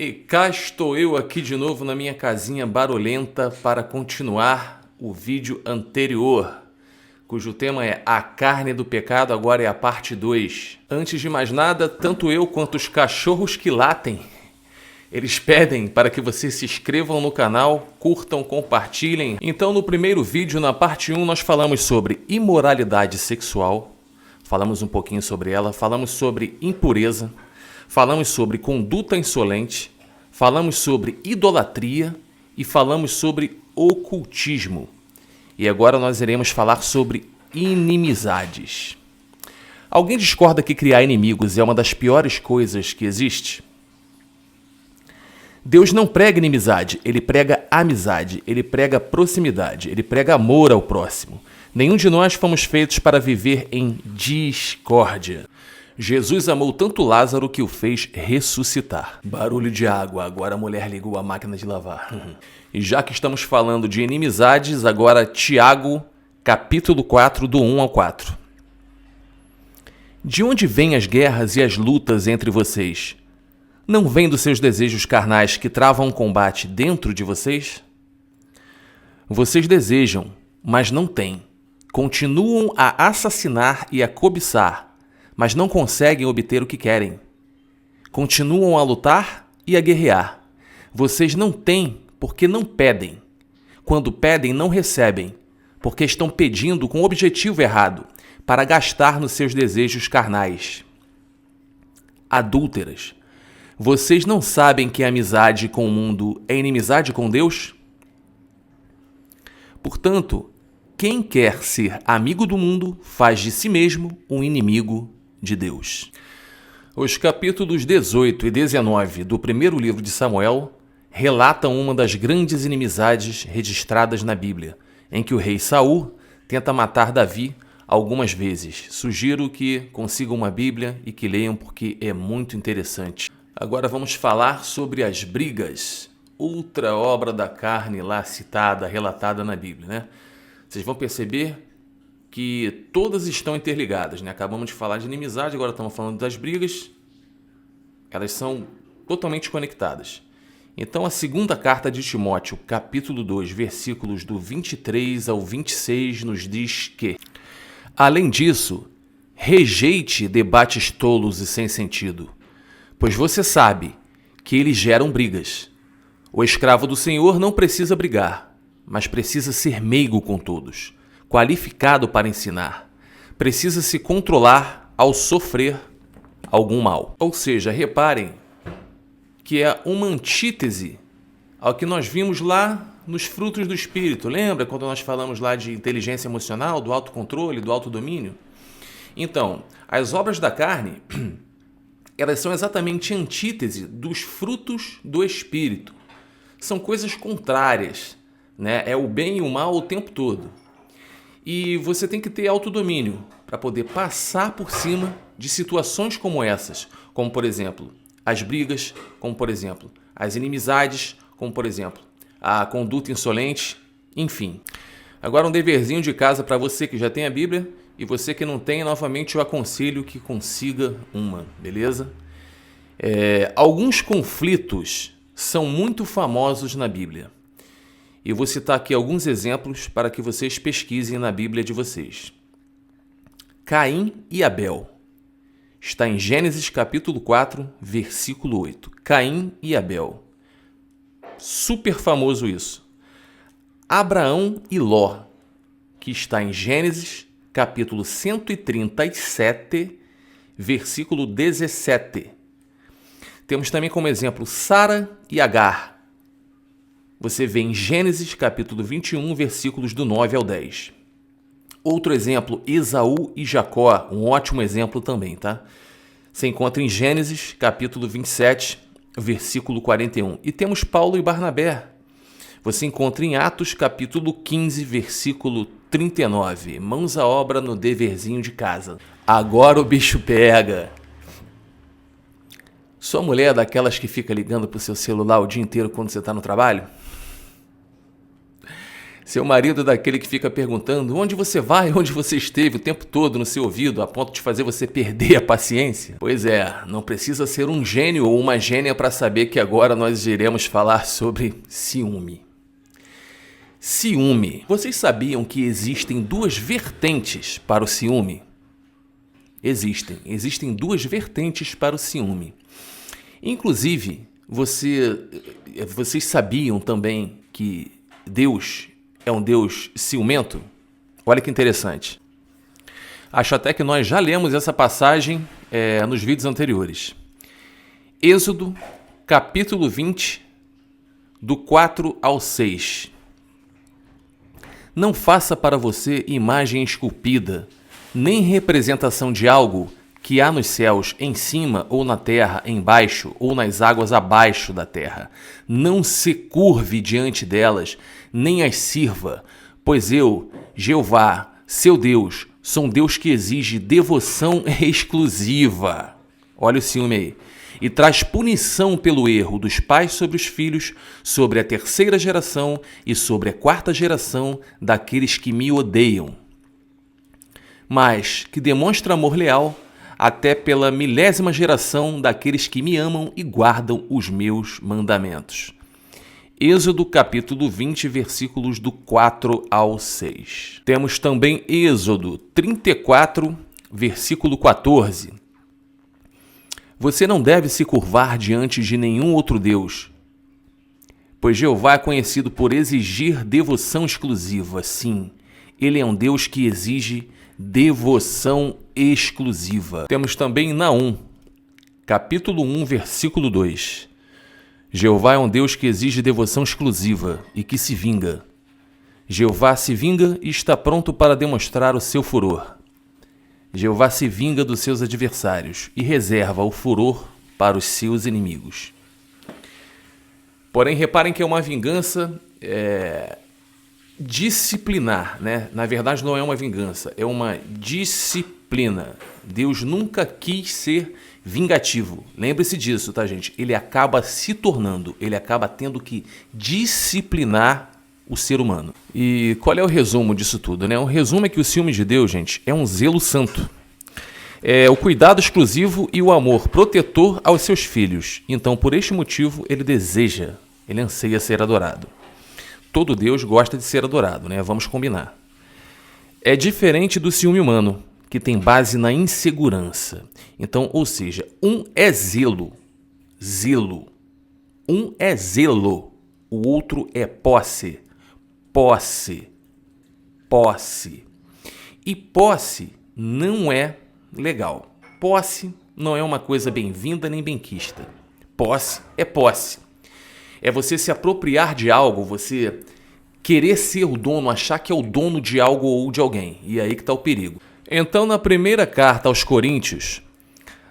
E cá estou eu aqui de novo na minha casinha barulhenta para continuar o vídeo anterior, cujo tema é A Carne do Pecado, agora é a parte 2. Antes de mais nada, tanto eu quanto os cachorros que latem, eles pedem para que vocês se inscrevam no canal, curtam, compartilhem. Então no primeiro vídeo, na parte 1, nós falamos sobre imoralidade sexual, falamos um pouquinho sobre ela, falamos sobre impureza, falamos sobre conduta insolente, falamos sobre idolatria e falamos sobre ocultismo. E agora nós iremos falar sobre inimizades. Alguém discorda que criar inimigos é uma das piores coisas que existe? Deus não prega inimizade, ele prega amizade, ele prega proximidade, ele prega amor ao próximo. Nenhum de nós fomos feitos para viver em discórdia. Jesus amou tanto Lázaro que o fez ressuscitar. Barulho de água, agora a mulher ligou a máquina de lavar. E já que estamos falando de inimizades, agora Tiago, capítulo 4, do 1 ao 4. De onde vêm as guerras e as lutas entre vocês? Não vêm dos seus desejos carnais que travam um combate dentro de vocês? Vocês desejam, mas não têm. Continuam a assassinar e a cobiçar, mas não conseguem obter o que querem. Continuam a lutar e a guerrear. Vocês não têm porque não pedem. Quando pedem, não recebem, porque estão pedindo com o objetivo errado, para gastar nos seus desejos carnais. Adúlteras, vocês não sabem que a amizade com o mundo é inimizade com Deus? Portanto, quem quer ser amigo do mundo faz de si mesmo um inimigo de Deus. Os capítulos 18 e 19 do primeiro livro de Samuel relatam uma das grandes inimizades registradas na Bíblia, em que o rei Saul tenta matar Davi algumas vezes. Sugiro que consigam uma Bíblia e que leiam porque é muito interessante. Agora vamos falar sobre as brigas, outra obra da carne lá citada, relatada na Bíblia, né? Vocês vão perceber que todas estão interligadas, né? Acabamos de falar de inimizade, agora estamos falando das brigas. Elas são totalmente conectadas. Então, a segunda carta de Timóteo, capítulo 2, versículos do 23 ao 26, nos diz que: além disso, rejeite debates tolos e sem sentido, pois você sabe que eles geram brigas. O escravo do Senhor não precisa brigar, mas precisa ser meigo com todos, qualificado para ensinar. Precisa se controlar ao sofrer algum mal. Ou seja, reparem que é uma antítese ao que nós vimos lá nos frutos do Espírito. Lembra quando nós falamos lá de inteligência emocional, do autocontrole, do autodomínio? Então, as obras da carne, elas são exatamente antítese dos frutos do Espírito. São coisas contrárias, né? É o bem e o mal o tempo todo. E você tem que ter autodomínio para poder passar por cima de situações como essas, como por exemplo, as brigas, como por exemplo, as inimizades, como por exemplo, a conduta insolente, enfim. Agora um deverzinho de casa para você que já tem a Bíblia e você que não tem, novamente eu aconselho que consiga uma, beleza? Alguns conflitos são muito famosos na Bíblia. E vou citar aqui alguns exemplos para que vocês pesquisem na Bíblia de vocês. Caim e Abel. Está em Gênesis capítulo 4, versículo 8. Caim e Abel. Super famoso isso. Abraão e Ló, que está em Gênesis capítulo 137, versículo 17. Temos também como exemplo Sara e Agar. Você vê em Gênesis capítulo 21, versículos do 9 ao 10. Outro exemplo, Esaú e Jacó, um ótimo exemplo também, tá? Se encontra em Gênesis capítulo 27, versículo 41. E temos Paulo e Barnabé. Você encontra em Atos capítulo 15, versículo 39. Mãos à obra no deverzinho de casa. Agora o bicho pega. Sua mulher é daquelas que fica ligando pro seu celular o dia inteiro quando você está no trabalho? Seu marido é daquele que fica perguntando onde você vai, onde você esteve o tempo todo no seu ouvido, a ponto de fazer você perder a paciência? Pois é, não precisa ser um gênio ou uma gênia para saber que agora nós iremos falar sobre ciúme. Ciúme. Vocês sabiam que existem duas vertentes para o ciúme? Existem duas vertentes para o ciúme. Inclusive, vocês sabiam também que Deus é um Deus ciumento? Olha que interessante. Acho até que nós já lemos essa passagem nos vídeos anteriores. Êxodo, capítulo 20, do 4 ao 6. Não faça para você imagem esculpida, nem representação de algo que há nos céus, em cima, ou na terra, embaixo, ou nas águas abaixo da terra. Não se curve diante delas, nem as sirva, pois eu, Jeová, seu Deus, sou um Deus que exige devoção exclusiva. Olha o ciúme aí. E traz punição pelo erro dos pais sobre os filhos, sobre a terceira geração e sobre a quarta geração daqueles que me odeiam. Mas que demonstra amor leal até pela 1000ª geração daqueles que me amam e guardam os meus mandamentos. Êxodo capítulo 20, versículos do 4 ao 6. Temos também Êxodo 34, versículo 14. Você não deve se curvar diante de nenhum outro Deus, pois Jeová é conhecido por exigir devoção exclusiva. Sim, ele é um Deus que exige devoção exclusiva. Temos também Naum, capítulo 1, versículo 2. Jeová é um Deus que exige devoção exclusiva e que se vinga. Jeová se vinga e está pronto para demonstrar o seu furor. Jeová se vinga dos seus adversários e reserva o furor para os seus inimigos. Porém, reparem que é uma vingança disciplinar, né? Na verdade, não é uma vingança, é uma disciplina. Deus nunca quis ser vingativo. Lembre-se disso, tá, gente? Ele acaba se tornando, ele acaba tendo que disciplinar o ser humano. E qual é o resumo disso tudo, né? O resumo é que o ciúme de Deus, gente, é um zelo santo. É o cuidado exclusivo e o amor protetor aos seus filhos. Então, por este motivo, ele anseia ser adorado. Todo Deus gosta de ser adorado, né? Vamos combinar. É diferente do ciúme humano, que tem base na insegurança. Então, ou seja, um é zelo. Um é zelo. O outro é posse. E posse não é legal. Posse não é uma coisa bem-vinda nem benquista. Posse é posse. É você se apropriar de algo, você querer ser o dono, achar que é o dono de algo ou de alguém. E aí que está o perigo. Então, na primeira carta aos Coríntios,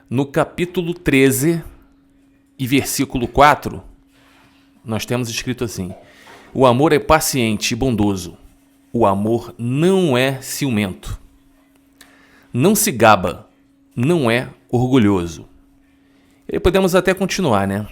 no capítulo 13 e versículo 4, nós temos escrito assim: o amor é paciente e bondoso. O amor não é ciumento. Não se gaba. Não é orgulhoso. E aí podemos até continuar, né?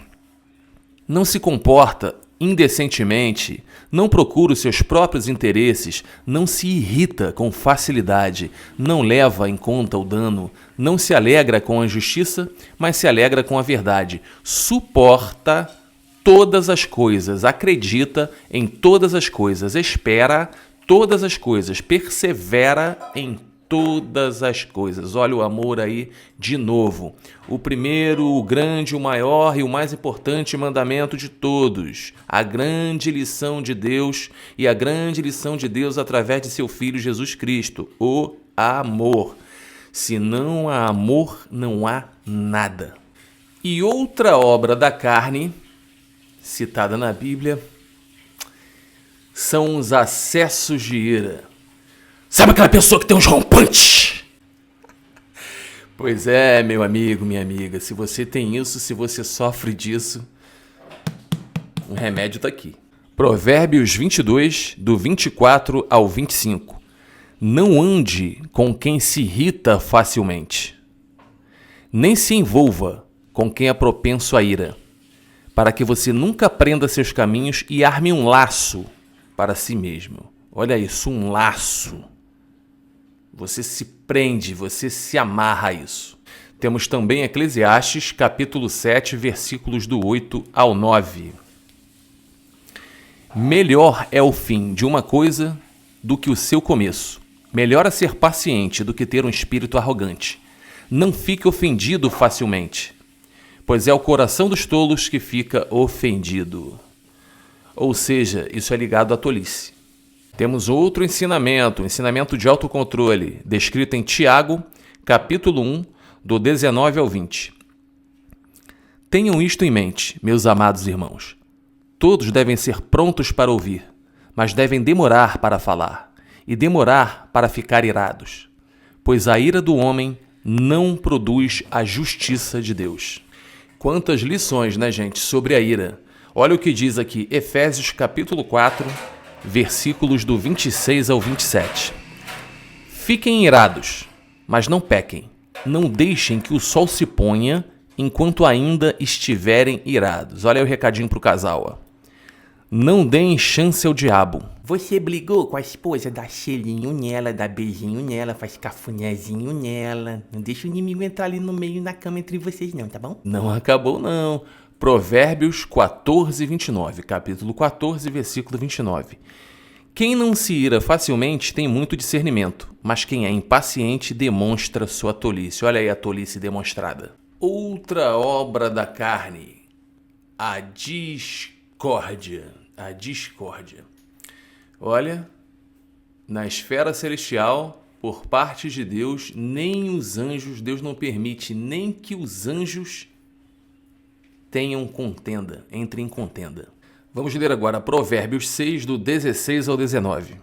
Não se comporta indecentemente, não procura os seus próprios interesses, não se irrita com facilidade, não leva em conta o dano, não se alegra com a injustiça, mas se alegra com a verdade. Suporta todas as coisas, acredita em todas as coisas, espera todas as coisas, persevera em todas as coisas. Olha o amor aí de novo. O primeiro, o grande, o maior e o mais importante mandamento de todos. A grande lição de Deus e a grande lição de Deus através de seu Filho Jesus Cristo. O amor. Se não há amor, não há nada. E outra obra da carne, citada na Bíblia, são os acessos de ira. Sabe aquela pessoa que tem uns rompantes? Pois é, meu amigo, minha amiga, se você tem isso, se você sofre disso, o remédio está aqui. Provérbios 22, do 24 ao 25. Não ande com quem se irrita facilmente, nem se envolva com quem é propenso à ira, para que você nunca aprenda seus caminhos e arme um laço para si mesmo. Olha isso, um laço. Você se prende, você se amarra a isso. Temos também Eclesiastes, capítulo 7, versículos do 8 ao 9. Melhor é o fim de uma coisa do que o seu começo. Melhor é ser paciente do que ter um espírito arrogante. Não fique ofendido facilmente, pois é o coração dos tolos que fica ofendido. Ou seja, isso é ligado à tolice. Temos outro ensinamento, o ensinamento de autocontrole, descrito em Tiago, capítulo 1, do 19 ao 20. Tenham isto em mente, meus amados irmãos. Todos devem ser prontos para ouvir, mas devem demorar para falar, e demorar para ficar irados, pois a ira do homem não produz a justiça de Deus. Quantas lições, né, gente, sobre a ira. Olha o que diz aqui, Efésios capítulo 4, versículos do 26 ao 27. Fiquem irados, mas não pequem. Não deixem que o sol se ponha enquanto ainda estiverem irados. Olha aí o recadinho pro casal, ó. Não deem chance ao diabo. Você brigou com a esposa, dá selinho nela, dá beijinho nela, faz cafunézinho nela. Não deixa o inimigo entrar ali no meio na cama entre vocês não, tá bom? Não acabou não. Provérbios 14, 29. Capítulo 14, versículo 29. Quem não se ira facilmente tem muito discernimento, mas quem é impaciente demonstra sua tolice. Olha aí a tolice demonstrada. Outra obra da carne, a discórdia. A discórdia. Olha, na esfera celestial, por parte de Deus, nem os anjos, Deus não permite nem que os anjos tenham contenda, entrem em contenda. Vamos ler agora Provérbios 6, do 16 ao 19.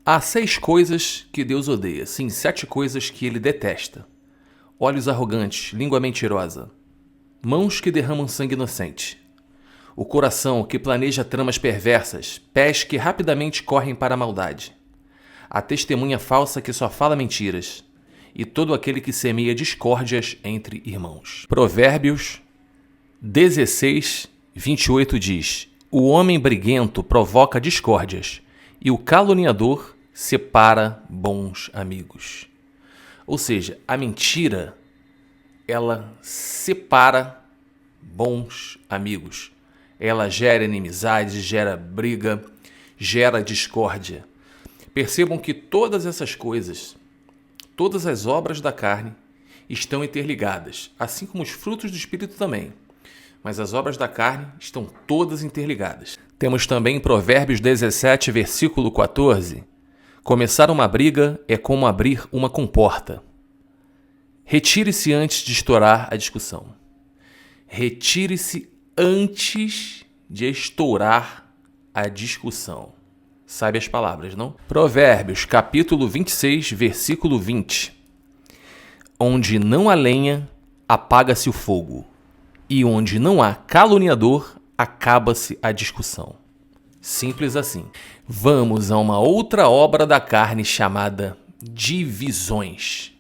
Há 6 coisas que Deus odeia, sim, 7 coisas que ele detesta. Olhos arrogantes, língua mentirosa, mãos que derramam sangue inocente, o coração que planeja tramas perversas, pés que rapidamente correm para a maldade, a testemunha falsa que só fala mentiras, e todo aquele que semeia discórdias entre irmãos. Provérbios 16, 28 diz: o homem briguento provoca discórdias, e o caluniador separa bons amigos. Ou seja, a mentira, ela separa bons amigos. Ela gera inimizade, gera briga, gera discórdia. Percebam que todas essas coisas, todas as obras da carne estão interligadas, assim como os frutos do Espírito também. Mas as obras da carne estão todas interligadas. Temos também Provérbios 17, versículo 14. Começar uma briga é como abrir uma comporta. Retire-se antes de estourar a discussão. Retire-se antes de estourar a discussão. Sabe as palavras, não? Provérbios, capítulo 26, versículo 20. Onde não há lenha, apaga-se o fogo, e onde não há caluniador, acaba-se a discussão. Simples assim. Vamos a uma outra obra da carne chamada divisões.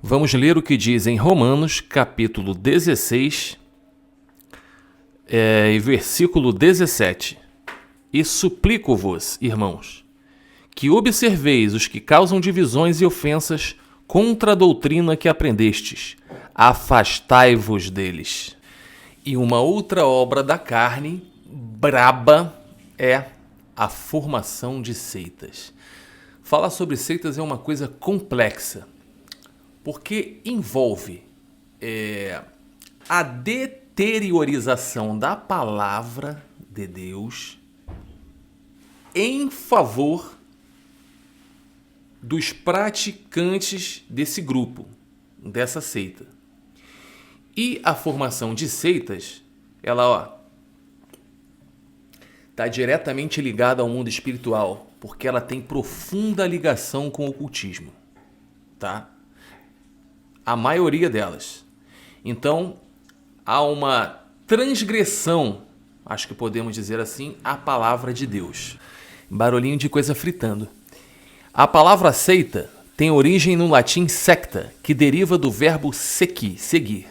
Vamos ler o que diz em Romanos, capítulo 16, versículo 17. E suplico-vos, irmãos, que observeis os que causam divisões e ofensas contra a doutrina que aprendestes. Afastai-vos deles. E uma outra obra da carne braba é a formação de seitas. Falar sobre seitas é uma coisa complexa, porque envolve a deteriorização da palavra de Deus em favor dos praticantes desse grupo, dessa seita. E a formação de seitas, ela está diretamente ligada ao mundo espiritual, porque ela tem profunda ligação com o ocultismo, tá? A maioria delas. Então, há uma transgressão, acho que podemos dizer assim, à palavra de Deus. Barulhinho de coisa fritando. A palavra seita tem origem no latim secta, que deriva do verbo sequi, seguir.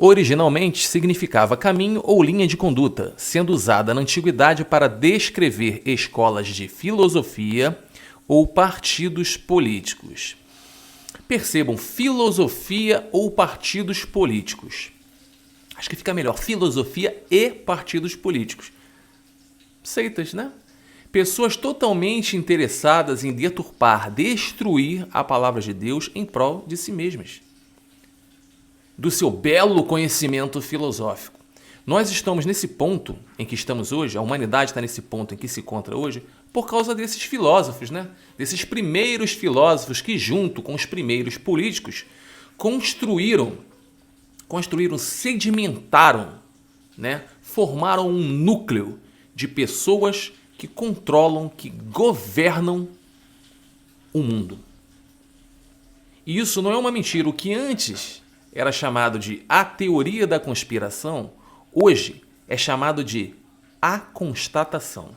Originalmente significava caminho ou linha de conduta, sendo usada na antiguidade para descrever escolas de filosofia ou partidos políticos. Percebam, filosofia ou partidos políticos. Acho que fica melhor, filosofia e partidos políticos. Seitas, né? Pessoas totalmente interessadas em deturpar, destruir a palavra de Deus em prol de si mesmas, do seu belo conhecimento filosófico. Nós estamos nesse ponto em que estamos hoje, a humanidade está nesse ponto em que se encontra hoje, por causa desses filósofos, né? Desses primeiros filósofos que, junto com os primeiros políticos, construíram, sedimentaram, né? Formaram um núcleo de pessoas que controlam, que governam o mundo. E isso não é uma mentira. O que antes era chamado de a teoria da conspiração, hoje é chamado de a constatação.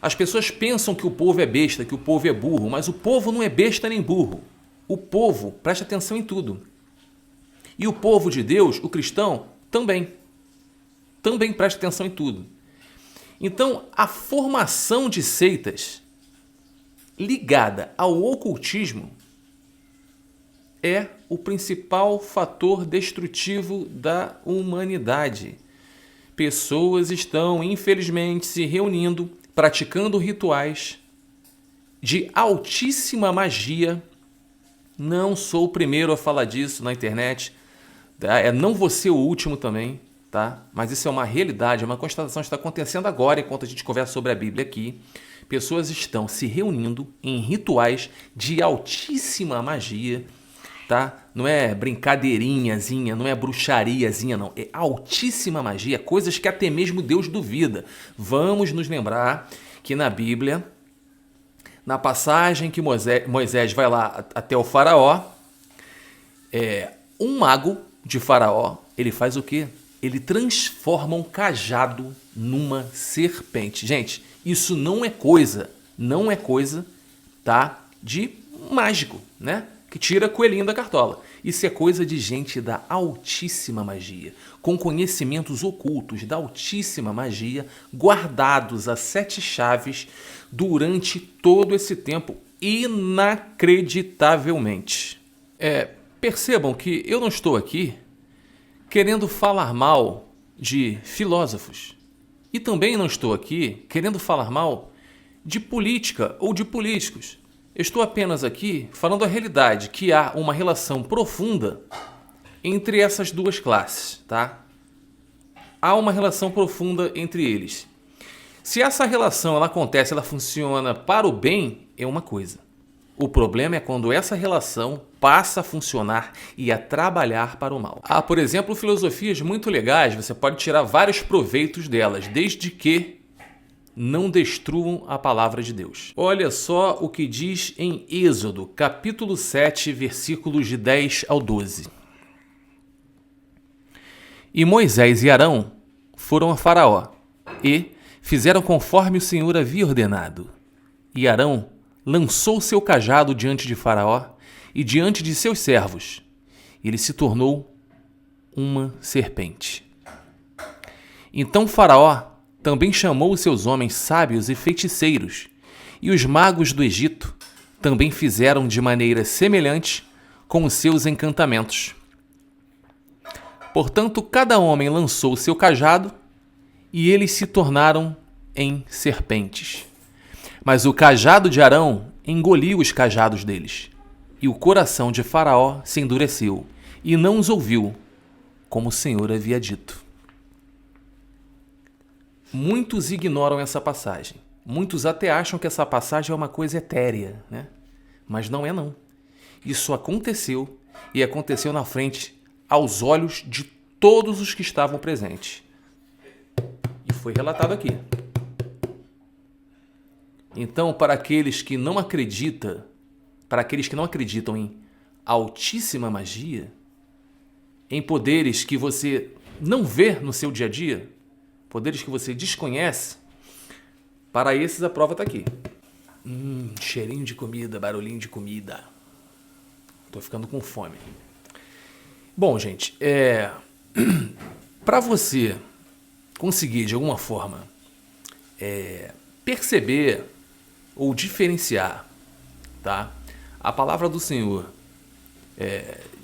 As pessoas pensam que o povo é besta, que o povo é burro, mas o povo não é besta nem burro. O povo presta atenção em tudo. E o povo de Deus, o cristão, também presta atenção em tudo. Então, a formação de seitas ligada ao ocultismo é o principal fator destrutivo da humanidade. Pessoas estão, infelizmente, se reunindo, praticando rituais de altíssima magia. Não sou o primeiro a falar disso na internet, tá? Não vou ser o último também, tá? Mas isso é uma realidade, é uma constatação que está acontecendo agora, enquanto a gente conversa sobre a Bíblia aqui. Pessoas estão se reunindo em rituais de altíssima magia, tá? Não é brincadeirinhazinha, não é bruxariazinha, não. É altíssima magia, coisas que até mesmo Deus duvida. Vamos nos lembrar que na Bíblia, na passagem que Moisés vai lá até o faraó, um mago de faraó, ele faz o quê? Ele transforma um cajado numa serpente. Gente, isso não é coisa, tá? De mágico, né? Que tira coelhinho da cartola. Isso é coisa de gente da altíssima magia, com conhecimentos ocultos da altíssima magia, guardados a 7 chaves durante todo esse tempo, inacreditavelmente. Percebam que eu não estou aqui querendo falar mal de filósofos. E também não estou aqui querendo falar mal de política ou de políticos. Eu estou apenas aqui falando a realidade, que há uma relação profunda entre essas duas classes, tá? Há uma relação profunda entre eles. Se essa relação ela acontece, ela funciona para o bem, é uma coisa. O problema é quando essa relação passa a funcionar e a trabalhar para o mal. Há, por exemplo, filosofias muito legais, você pode tirar vários proveitos delas, desde que não destruam a palavra de Deus. Olha só o que diz em Êxodo, capítulo 7, versículos de 10 ao 12. E Moisés e Arão foram a Faraó e fizeram conforme o Senhor havia ordenado. E Arão lançou seu cajado diante de Faraó e diante de seus servos. Ele se tornou uma serpente. Então Faraó também chamou os seus homens sábios e feiticeiros, e os magos do Egito também fizeram de maneira semelhante com os seus encantamentos. Portanto, cada homem lançou o seu cajado, e eles se tornaram em serpentes. Mas o cajado de Arão engoliu os cajados deles, e o coração de Faraó se endureceu, e não os ouviu, como o Senhor havia dito. Muitos ignoram essa passagem. Muitos até acham que essa passagem é uma coisa etérea, né? Mas não é não. Isso aconteceu, e aconteceu na frente, aos olhos de todos os que estavam presentes. E foi relatado aqui. Então, para aqueles que não acreditam em altíssima magia, em poderes que você não vê no seu dia a dia, poderes que você desconhece, para esses a prova está aqui. Cheirinho de comida, barulhinho de comida. Estou ficando com fome. Bom, gente, para você conseguir, de alguma forma, perceber ou diferenciar, tá, a palavra do Senhor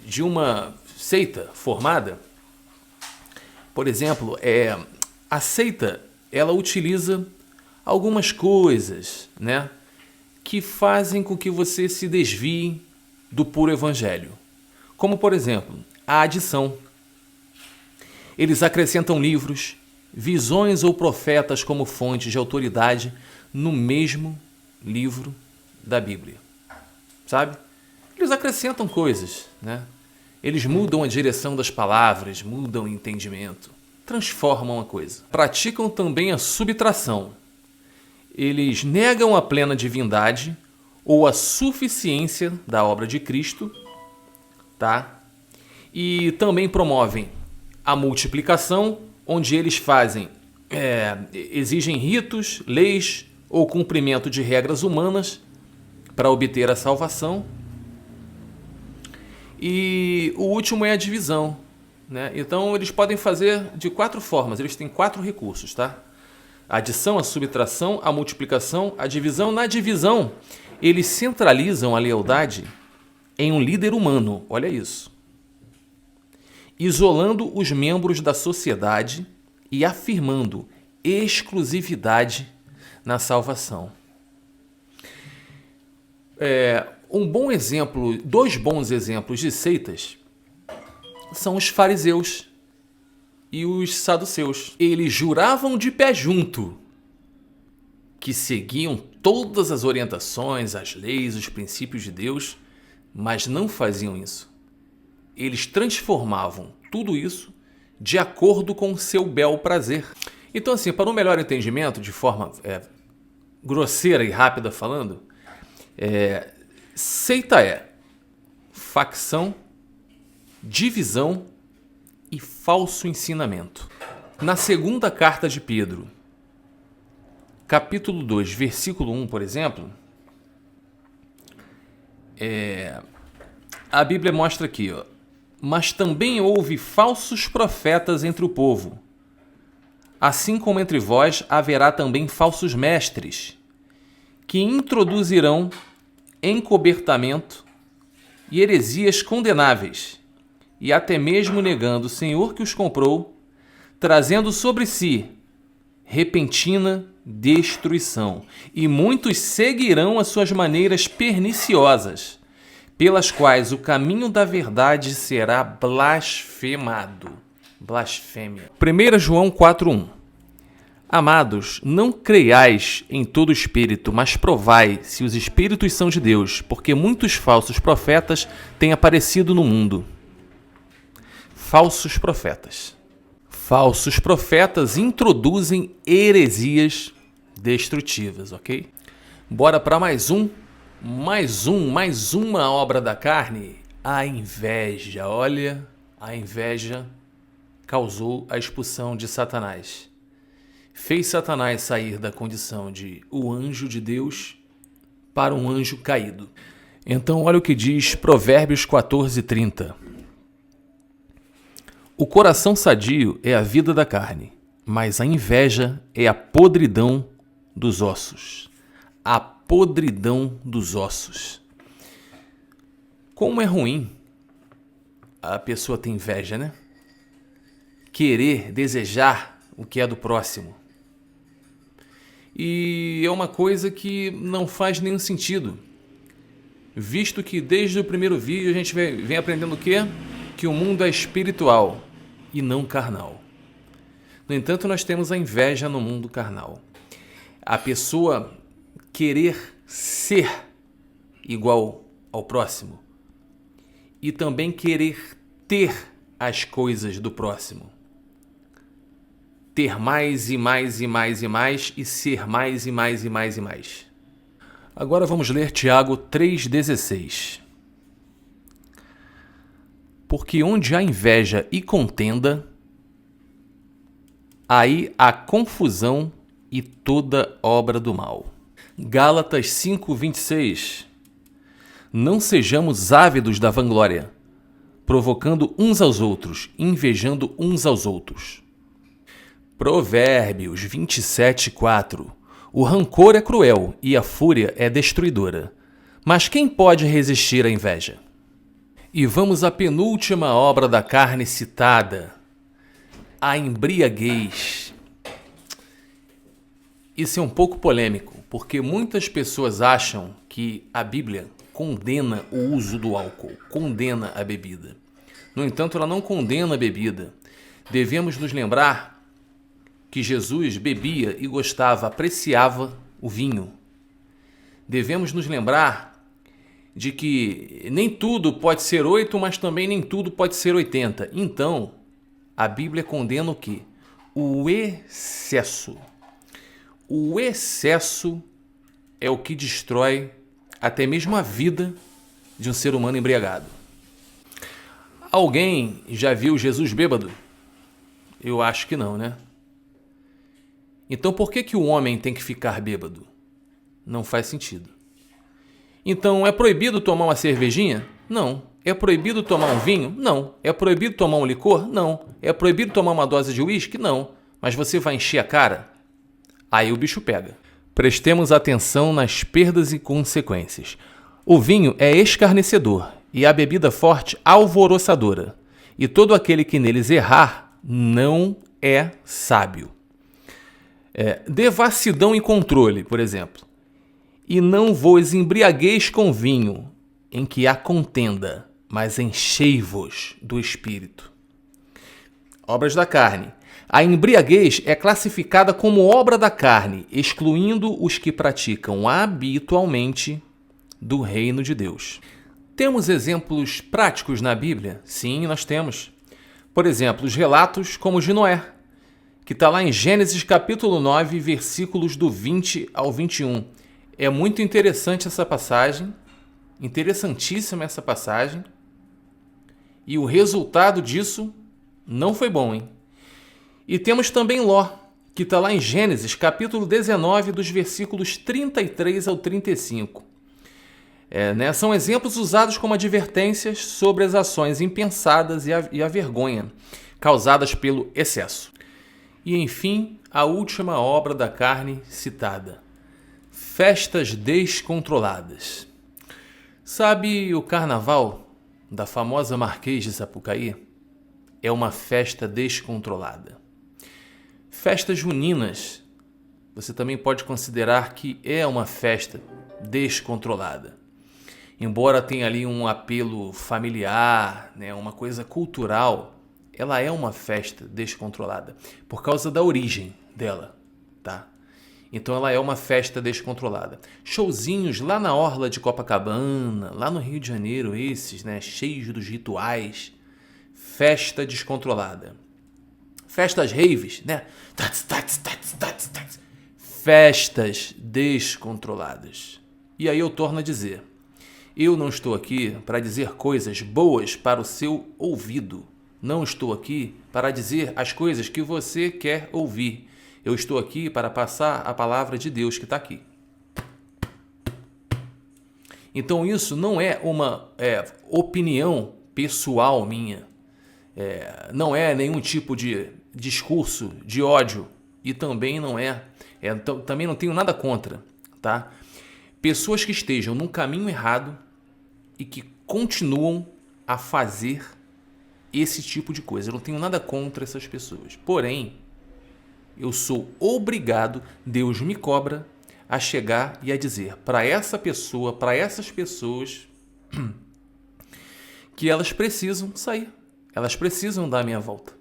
de uma seita formada, por exemplo, a seita, ela utiliza algumas coisas, né, que fazem com que você se desvie do puro evangelho. Como, por exemplo, a adição. Eles acrescentam livros, visões ou profetas como fontes de autoridade no mesmo livro da Bíblia. Sabe? Eles acrescentam coisas, né? Eles mudam a direção das palavras, mudam o entendimento, transformam a coisa. Praticam também a subtração. Eles negam a plena divindade ou a suficiência da obra de Cristo, tá? E também promovem a multiplicação, onde eles exigem ritos, leis ou cumprimento de regras humanas para obter a salvação. E o último é a divisão, né? Então eles podem fazer de 4 formas, eles têm 4 recursos, tá? A adição, a subtração, a multiplicação, a divisão. Na divisão, eles centralizam a lealdade em um líder humano, olha isso, isolando os membros da sociedade e afirmando exclusividade na salvação. Um bom exemplo, 2 bons exemplos de seitas são os fariseus e os saduceus. Eles juravam de pé junto que seguiam todas as orientações, as leis, os princípios de Deus, mas não faziam isso. Eles transformavam tudo isso de acordo com o seu bel prazer. Então, assim, para um melhor entendimento, de forma grosseira e rápida falando, seita é facção, divisão e falso ensinamento. Na segunda carta de Pedro, capítulo 2, versículo 1, por exemplo, a Bíblia mostra aqui, ó, mas também houve falsos profetas entre o povo, assim como entre vós haverá também falsos mestres, que introduzirão encobertamento e heresias condenáveis, e até mesmo negando o Senhor que os comprou, trazendo sobre si repentina destruição. E muitos seguirão as suas maneiras perniciosas, pelas quais o caminho da verdade será blasfemado. Blasfêmia. 1 João 4:1. Amados, não creiais em todo espírito, mas provai se os espíritos são de Deus, porque muitos falsos profetas têm aparecido no mundo. Falsos profetas. Falsos profetas introduzem heresias destrutivas, ok? Bora para mais uma obra da carne, a inveja. Olha, a inveja causou a expulsão de Satanás. Fez Satanás sair da condição de o anjo de Deus para um anjo caído. Então, olha o que diz Provérbios 14:30. O coração sadio é a vida da carne, mas a inveja é a podridão dos ossos. A podridão dos ossos. Como é ruim a pessoa ter inveja, né? Querer, desejar o que é do próximo. E é uma coisa que não faz nenhum sentido, visto que desde o primeiro vídeo a gente vem aprendendo o quê? Que o mundo é espiritual e não carnal. No entanto, nós temos a inveja no mundo carnal. A pessoa querer ser igual ao próximo e também querer ter as coisas do próximo. Ter mais e mais e mais e mais e ser mais e mais e mais e mais. Agora vamos ler Tiago 3,16. Porque onde há inveja e contenda, aí há confusão e toda obra do mal. Gálatas 5,26. Não sejamos ávidos da vanglória, provocando uns aos outros, invejando uns aos outros. Provérbios 27:4. O rancor é cruel e a fúria é destruidora. Mas quem pode resistir à inveja? E vamos à penúltima obra da carne citada, a embriaguez. Isso é um pouco polêmico, porque muitas pessoas acham que a Bíblia condena o uso do álcool, condena a bebida. No entanto, ela não condena a bebida. Devemos nos lembrar que Jesus bebia e gostava, apreciava o vinho. Devemos nos lembrar de que nem tudo pode ser 8, mas também nem tudo pode ser 80. Então, a Bíblia condena o quê? O excesso. O excesso é o que destrói até mesmo a vida de um ser humano embriagado. Alguém já viu Jesus bêbado? Eu acho que não, né? Então por que o homem tem que ficar bêbado? Não faz sentido. Então é proibido tomar uma cervejinha? Não. É proibido tomar um vinho? Não. É proibido tomar um licor? Não. É proibido tomar uma dose de uísque? Não. Mas você vai encher a cara? Aí o bicho pega. Prestemos atenção nas perdas e consequências. O vinho é escarnecedor e a bebida forte alvoroçadora. E todo aquele que neles errar não é sábio. Devassidão e controle, por exemplo. E não vos embriagueis com vinho, em que há contenda, mas enchei-vos do Espírito. Obras da carne. A embriaguez é classificada como obra da carne, excluindo os que praticam habitualmente do reino de Deus. Temos exemplos práticos na Bíblia? Sim, nós temos. Por exemplo, os relatos como os de Noé, que está lá em Gênesis capítulo 9, versículos do 20 ao 21. É muito interessante essa passagem, interessantíssima essa passagem, e o resultado disso não foi bom, hein? E temos também Ló, que está lá em Gênesis capítulo 19, dos versículos 33 ao 35. São exemplos usados como advertências sobre as ações impensadas e a vergonha causadas pelo excesso. E, enfim, a última obra da carne citada. Festas descontroladas. Sabe o carnaval da famosa Marquês de Sapucaí? É uma festa descontrolada. Festas juninas, você também pode considerar que é uma festa descontrolada. Embora tenha ali um apelo familiar, uma coisa cultural, ela é uma festa descontrolada por causa da origem dela, tá? Então ela é uma festa descontrolada. Showzinhos lá na orla de Copacabana, lá no Rio de Janeiro, esses, cheios dos rituais. Festa descontrolada. Festas raves, Festas descontroladas. E aí eu torno a dizer, eu não estou aqui para dizer coisas boas para o seu ouvido. Não estou aqui para dizer as coisas que você quer ouvir. Eu estou aqui para passar a palavra de Deus que está aqui. Então isso não é uma opinião pessoal minha. Não é nenhum tipo de discurso de ódio. E também também não tenho nada contra, tá? Pessoas que estejam num caminho errado e que continuam a fazer esse tipo de coisa. Eu não tenho nada contra essas pessoas. Porém, eu sou obrigado, Deus me cobra, a chegar e a dizer para essa pessoa, para essas pessoas, que elas precisam sair. Elas precisam dar a minha volta.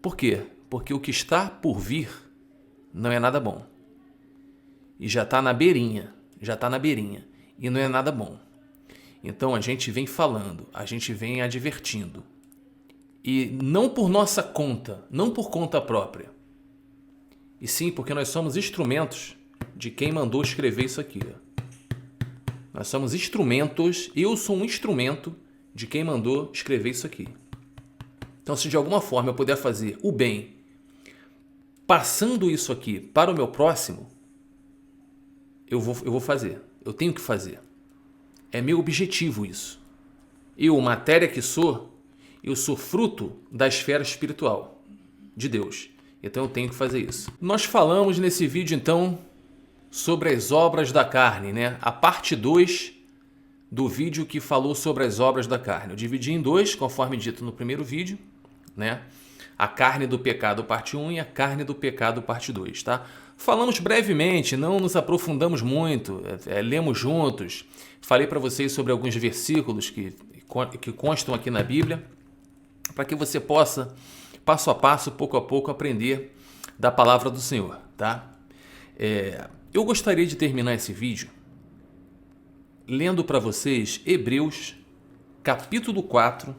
Por quê? Porque o que está por vir não é nada bom. E já está na beirinha. E não é nada bom. Então a gente vem falando, a gente vem advertindo. E não por nossa conta, não por conta própria. E sim porque nós somos instrumentos de quem mandou escrever isso aqui. Nós somos instrumentos, eu sou um instrumento de quem mandou escrever isso aqui. Então, se de alguma forma eu puder fazer o bem, passando isso aqui para o meu próximo, eu vou fazer. Eu tenho que fazer. É meu objetivo isso. Eu, matéria que sou, Eu sou fruto da esfera espiritual de Deus. Então eu tenho que fazer isso. Nós falamos nesse vídeo, então, sobre as obras da carne, né? A parte 2 do vídeo que falou sobre as obras da carne. Eu dividi em dois, conforme dito no primeiro vídeo, né? A carne do pecado, parte 1, e a carne do pecado, parte 2, tá? Falamos brevemente, não nos aprofundamos muito, lemos juntos. Falei para vocês sobre alguns versículos que constam aqui na Bíblia, para que você possa, passo a passo, pouco a pouco, aprender da palavra do Senhor, tá? Eu gostaria de terminar esse vídeo lendo para vocês Hebreus, capítulo 4,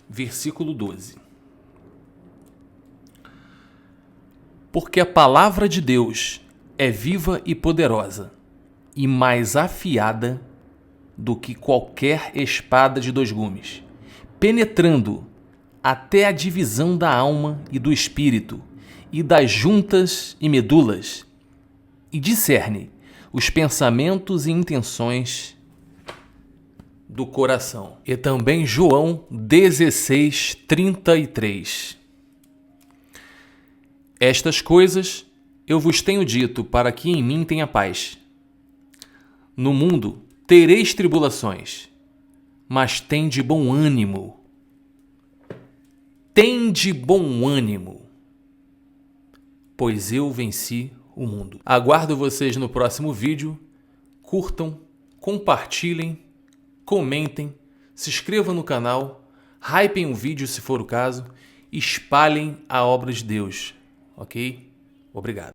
versículo 12. Porque a palavra de Deus é viva e poderosa, e mais afiada do que qualquer espada de 2 gumes, penetrando até a divisão da alma e do espírito, e das juntas e medulas, e discerne os pensamentos e intenções do coração. E também João 16:33. Estas coisas eu vos tenho dito para que em mim tenha paz. No mundo tereis tribulações, mas tende bom ânimo. Tende bom ânimo, pois eu venci o mundo. Aguardo vocês no próximo vídeo. Curtam, compartilhem, comentem, se inscrevam no canal, hypem o vídeo se for o caso, espalhem a obra de Deus. Ok? Obrigado.